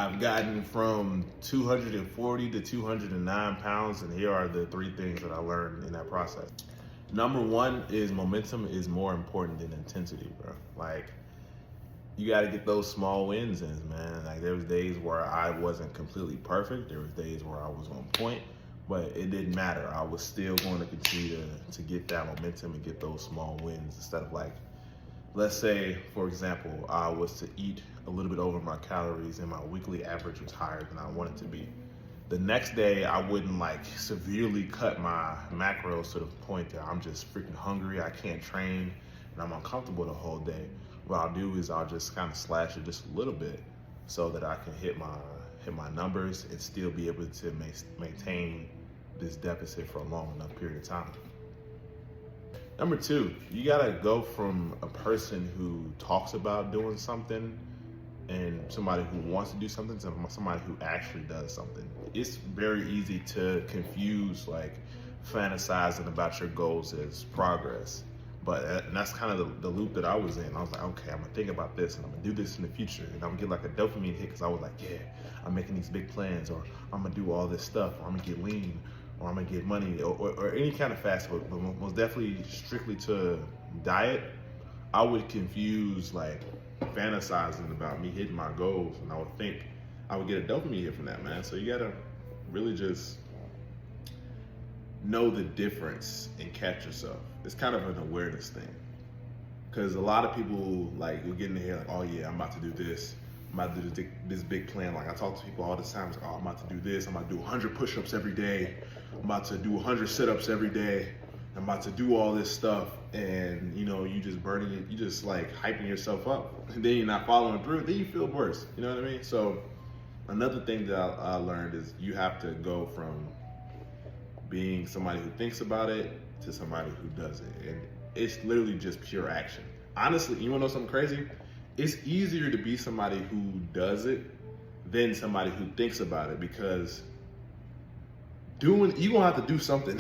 I've gotten from 240 to 209 pounds, and here are the three things that I learned in that process. Number one is momentum is more important than intensity, bro. Like, you got to get those small wins in, man. Like, there was days where I wasn't completely perfect. There was days where I was on point, but it didn't matter. I was still going to continue to get that momentum and get those small wins instead of, like, let's say, for example, I was to eat a little bit over my calories and my weekly average was higher than I wanted to be. The next day, I wouldn't like severely cut my macros to the point that I'm just freaking hungry, I can't train, and I'm uncomfortable the whole day. What I'll do is I'll just kind of slash it just a little bit so that I can hit my numbers and still be able to maintain this deficit for a long enough period of time. Number two, you gotta go from a person who talks about doing something and somebody who wants to do something to somebody who actually does something. It's very easy to confuse like fantasizing about your goals as progress. And that's kind of the loop that I was in. I was like, okay, I'm gonna think about this and I'm gonna do this in the future and I'm gonna get like a dopamine hit because I was like, yeah, I'm making these big plans, or I'm gonna do all this stuff, or I'm gonna get lean, or I'm gonna get money, or any kind of fast food, but most definitely strictly to diet. I would confuse like fantasizing about me hitting my goals, and I would think I would get a dopamine hit from that, man. So you gotta really just know the difference and catch yourself. It's kind of an awareness thing, because a lot of people like will get in the head like, oh yeah, I'm about to do this. I'm about to do this big plan. Like I talk to people all the time, like, oh, I'm about to do this. I'm about to do 100 push-ups every day. I'm about to do 100 sit-ups every day. I'm about to do all this stuff. And you know, you just burning it. You just like hyping yourself up. And then you're not following through. Then you feel worse. You know what I mean? So another thing that I learned is you have to go from being somebody who thinks about it to somebody who does it. And it's literally just pure action. Honestly, you wanna know something crazy? It's easier to be somebody who does it than somebody who thinks about it, because you gonna have to do something.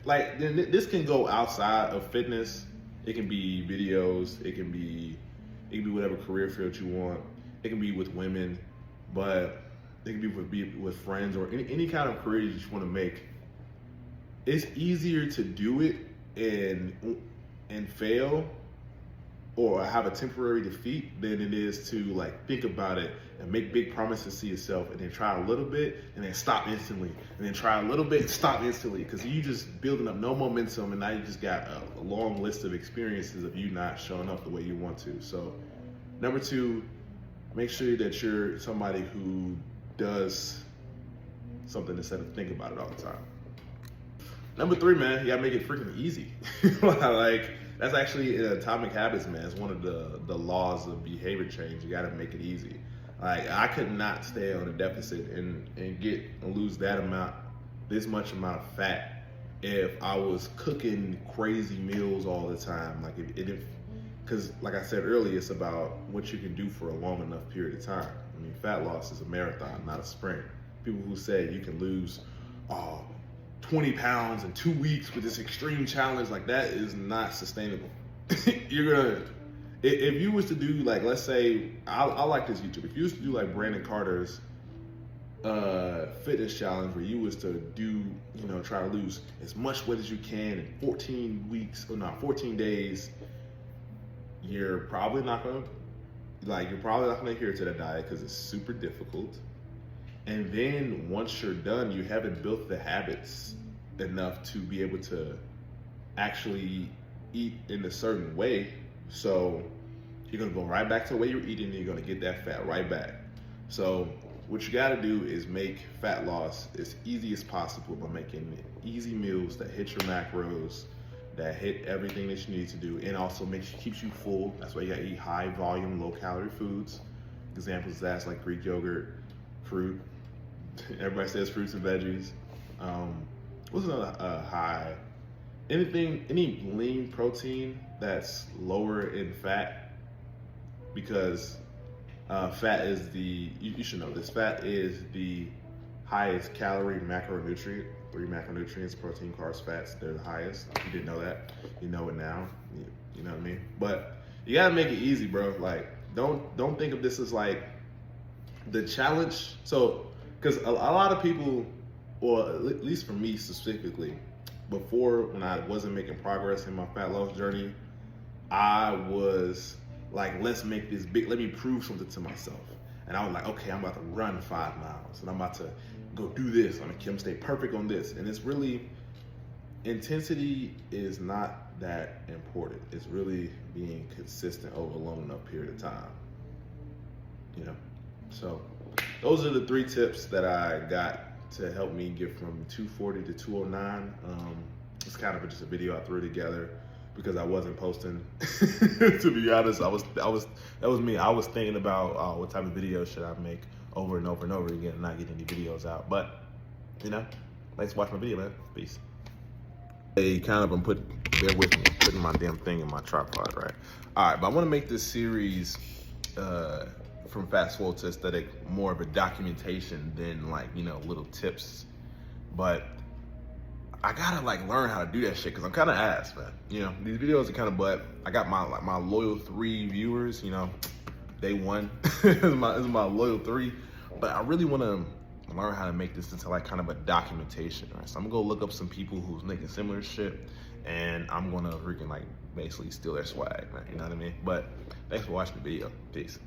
like this can go outside of fitness. It can be videos. It can be whatever career field you want. It can be with women, but it can be with friends, or any kind of career you just want to make. It's easier to do it and fail or have a temporary defeat than it is to like think about it and make big promises to yourself and then try a little bit and then stop instantly, and then try a little bit and stop instantly, because you just building up no momentum, and now you just got a long list of experiences of you not showing up the way you want to. So number two, make sure that you're somebody who does something instead of think about it all the time. Number three, man, you gotta make it freaking easy. Like, that's actually in Atomic Habits, man. It's one of the laws of behavior change. You gotta make it easy. Like, I could not stay on a deficit and lose this much amount of fat if I was cooking crazy meals all the time. Like, because like I said earlier, it's about what you can do for a long enough period of time. I mean, fat loss is a marathon, not a sprint. People who say you can lose 20 pounds in 2 weeks with this extreme challenge, like, that is not sustainable. If you was to do, like, let's say, I like this YouTube. If you was to do like Brandon Carter's fitness challenge, where you was to do, try to lose as much weight as you can in 14 days, you're probably not gonna adhere to that diet, because it's super difficult. And then once you're done, you haven't built the habits enough to be able to actually eat in a certain way. So you're gonna go right back to the way you're eating, and you're gonna get that fat right back. So what you gotta do is make fat loss as easy as possible by making easy meals that hit your macros, that hit everything that you need to do, and also keeps you full. That's why you gotta eat high volume, low calorie foods. Examples of that's like Greek yogurt, fruit. Everybody says fruits and veggies. What's another high? Any lean protein that's lower in fat, because fat is you should know this, fat is the highest calorie macronutrient. 3 macronutrients: protein, carbs, fats. They're the highest. If you didn't know that, you know it now. You know what I mean? But you gotta make it easy, bro. Like, don't think of this as like The challenge, so, because a lot of people, or at least for me specifically, before when I wasn't making progress in my fat loss journey, I was like, let's make this big, let me prove something to myself. And I was like, okay, I'm about to run 5 miles and I'm about to go do this. I'm gonna stay perfect on this. And it's really, intensity is not that important. It's really being consistent over a long enough period of time, you know? So those are the 3 tips that I got to help me get from 240 to 209. It's kind of just a video I threw together because I wasn't posting. To be honest, that was me. I was thinking about what type of video should I make over and over and over again and not get any videos out. But, you know, thanks for watching my video, man. Peace. Bear with me, putting my damn thing in my tripod, right? All right, but I want to make this series from Fat Swole to Aesthetic more of a documentation than like, you know, little tips. But I gotta like learn how to do that shit because I'm kind of ass, man. You know, these videos are kind of butt. I got my loyal 3 viewers, you know, day 1 is my loyal 3. But I really want to learn how to make this into like kind of a documentation, right? So I'm gonna go look up some people who's making similar shit, and I'm gonna freaking like basically steal their swag, man. You know what I mean? But thanks for watching the video. Peace.